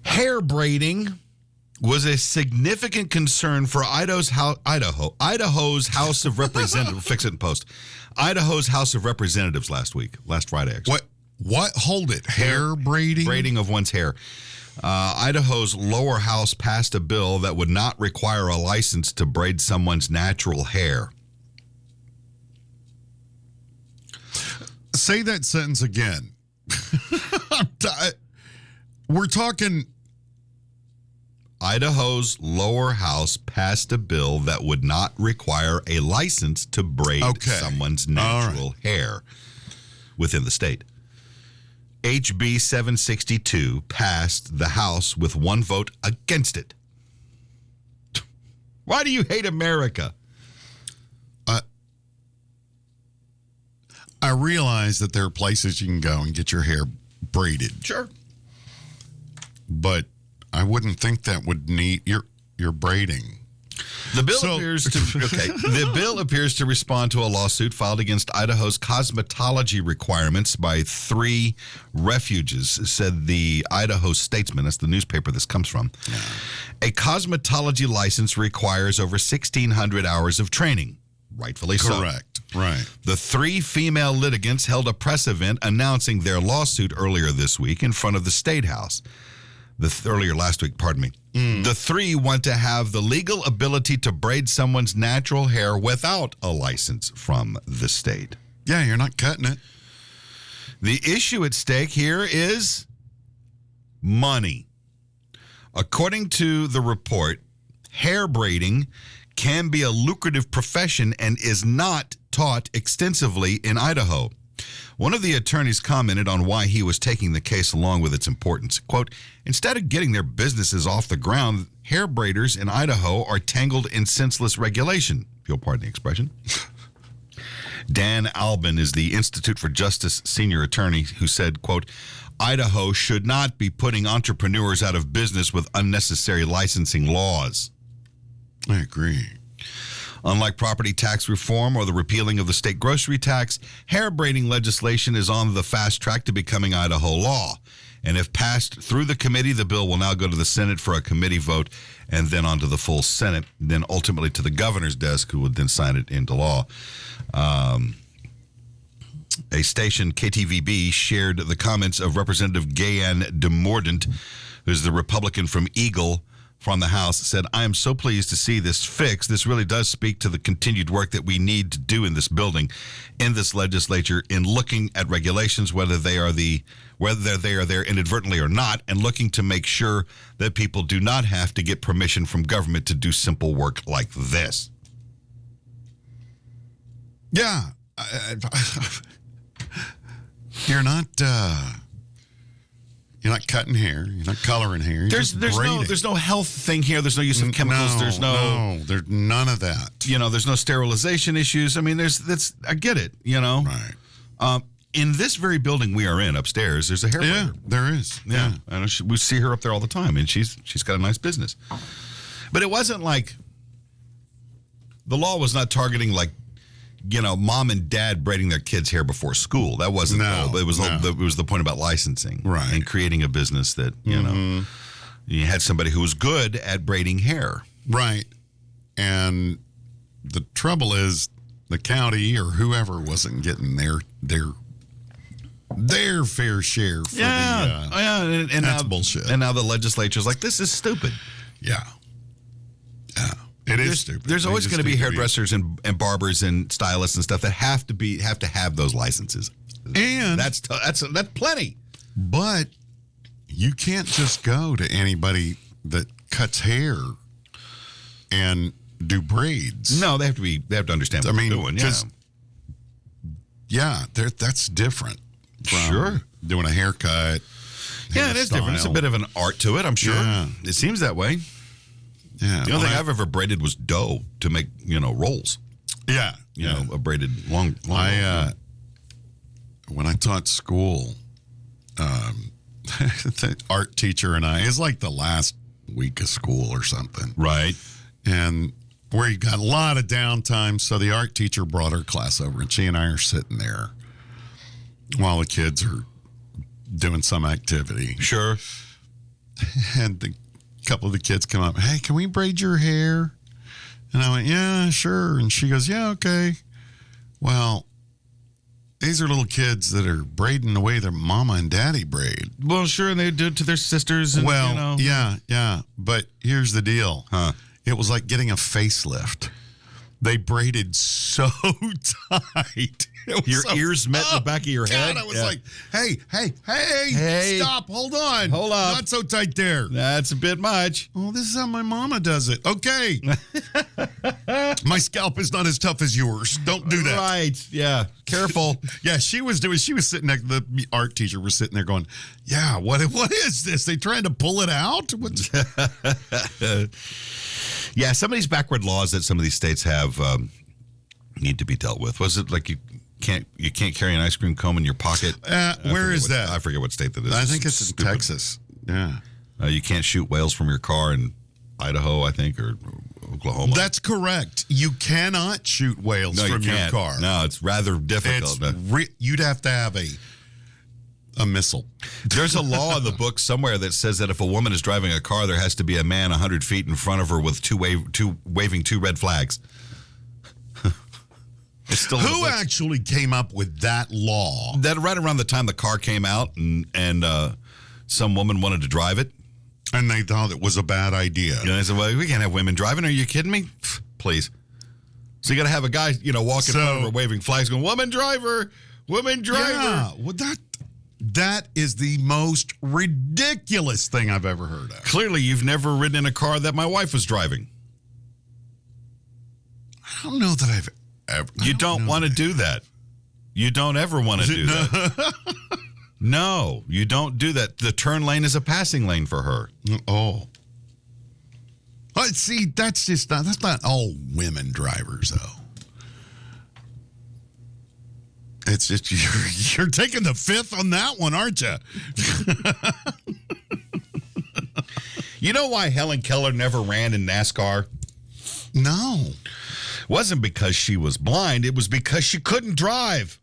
Hair braiding was a significant concern for Idaho's House of Representatives. Fix it and post. Idaho's House of Representatives last Friday, actually. What? Hold it. Hair braiding? Braiding of one's hair. Idaho's lower house passed a bill that would not require a license to braid someone's natural hair. Say that sentence again. We're talking... Idaho's lower house passed a bill that would not require a license to braid someone's natural hair within the state. HB 762 passed the House with one vote against it. Why do you hate America? I realize that there are places you can go and get your hair braided. Sure. But I wouldn't think that would need your braiding. The bill appears to respond to a lawsuit filed against Idaho's cosmetology requirements by 3 refuges, said the Idaho Statesman. That's the newspaper this comes from. Yeah. A cosmetology license requires over 1,600 hours of training. Rightfully so. Correct. Right. The 3 female litigants held a press event announcing their lawsuit earlier this week in front of the State House. Earlier last week, pardon me. The 3 want to have the legal ability to braid someone's natural hair without a license from the state. Yeah, you're not cutting it. The issue at stake here is money. According to the report, hair braiding can be a lucrative profession and is not taught extensively in Idaho. One of the attorneys commented on why he was taking the case along with its importance. Quote, instead of getting their businesses off the ground, hair braiders in Idaho are tangled in senseless regulation, if you'll pardon the expression. Dan Albin is the Institute for Justice senior attorney who said, quote, Idaho should not be putting entrepreneurs out of business with unnecessary licensing laws. I agree. Unlike property tax reform or the repealing of the state grocery tax, hair braiding legislation is on the fast track to becoming Idaho law. And if passed through the committee, the bill will now go to the Senate for a committee vote and then on to the full Senate, then ultimately to the governor's desk, who would then sign it into law. A station, KTVB, shared the comments of Representative Gayan DeMordant, who's the Republican from Eagle, from the House, said, I am so pleased to see this fixed. This really does speak to the continued work that we need to do in this building, in this legislature, in looking at regulations, whether they are there inadvertently or not, and looking to make sure that people do not have to get permission from government to do simple work like this. Yeah. You're not cutting hair. You're not coloring hair. There's no health thing here. There's no use of chemicals. There's there's none of that. There's no sterilization issues. I mean, I get it. Right. In this very building we are in upstairs, there's a hair braider. Yeah, there is. Yeah. I know we see her up there all the time, and she's got a nice business. But it wasn't like the law was not targeting like mom and dad braiding their kids' hair before school. That wasn't it was the point about licensing, right, and creating a business that you had somebody who was good at braiding hair, right. And the trouble is the county or whoever wasn't getting their fair share for and that's now, bullshit. And now the legislature's like, this is stupid. Yeah. It is stupid. There's always going to be hairdressers and barbers and stylists and stuff that have to have those licenses, and that's plenty. But you can't just go to anybody that cuts hair and do braids. No, they have to understand what they're doing. That's different from doing a haircut. Yeah, it is different. It's a bit of an art to it, I'm sure. Yeah. It seems that way. Yeah. The only thing I've ever braided was dough to make, rolls. Yeah. A braided long when I taught school, the art teacher and I, it's like the last week of school or something. Right. And where you got a lot of downtime, so the art teacher brought her class over, and she and I are sitting there while the kids are doing some activity. Sure. And a couple of the kids come up, hey, can we braid your hair? And I went, yeah, sure. And she goes, yeah, okay. Well, these are little kids that are braiding the way their mama and daddy braid. Well, sure, and they do it to their sisters. And, Well, yeah. But here's the deal. Huh. It was like getting a facelift. They braided so tight. Your ears met the back of your head. I was like, hey, stop, hold on. Hold up. Not so tight there. That's a bit much. Oh, this is how my mama does it. Okay. My scalp is not as tough as yours. Don't do that. Right. Yeah. Careful. Yeah, she was sitting there, the art teacher was sitting there going, yeah, what is this? They trying to pull it out? Yeah, some of these backward laws that some of these states have need to be dealt with. Was it like you can't carry an ice cream cone in your pocket? Where is that? I forget what state that is. I think it's in Texas. Yeah. You can't shoot whales from your car in Idaho, I think, or Oklahoma. That's correct. You cannot shoot whales from your car. No, it's rather difficult. You'd have to have a missile. There's a law in the book somewhere that says that if a woman is driving a car, there has to be a man 100 feet in front of her with waving two red flags. It's still Who actually came up with that law? That right around the time the car came out, and some woman wanted to drive it, and they thought it was a bad idea. And I said, "Well, we can't have women driving. Are you kidding me? Please." So you got to have a guy, walking in front of her, waving flags, going, "Woman driver, woman driver." Yeah, well, that is the most ridiculous thing I've ever heard of. Clearly, you've never ridden in a car that my wife was driving. I don't know that I've ever. You don't want to do that. You don't ever want to do that. No, you don't do that. The turn lane is a passing lane for her. Oh. See, that's not all women drivers, though. It's just you're taking the fifth on that one, aren't you? You know why Helen Keller never ran in NASCAR? No. It wasn't because she was blind. It was because she couldn't drive.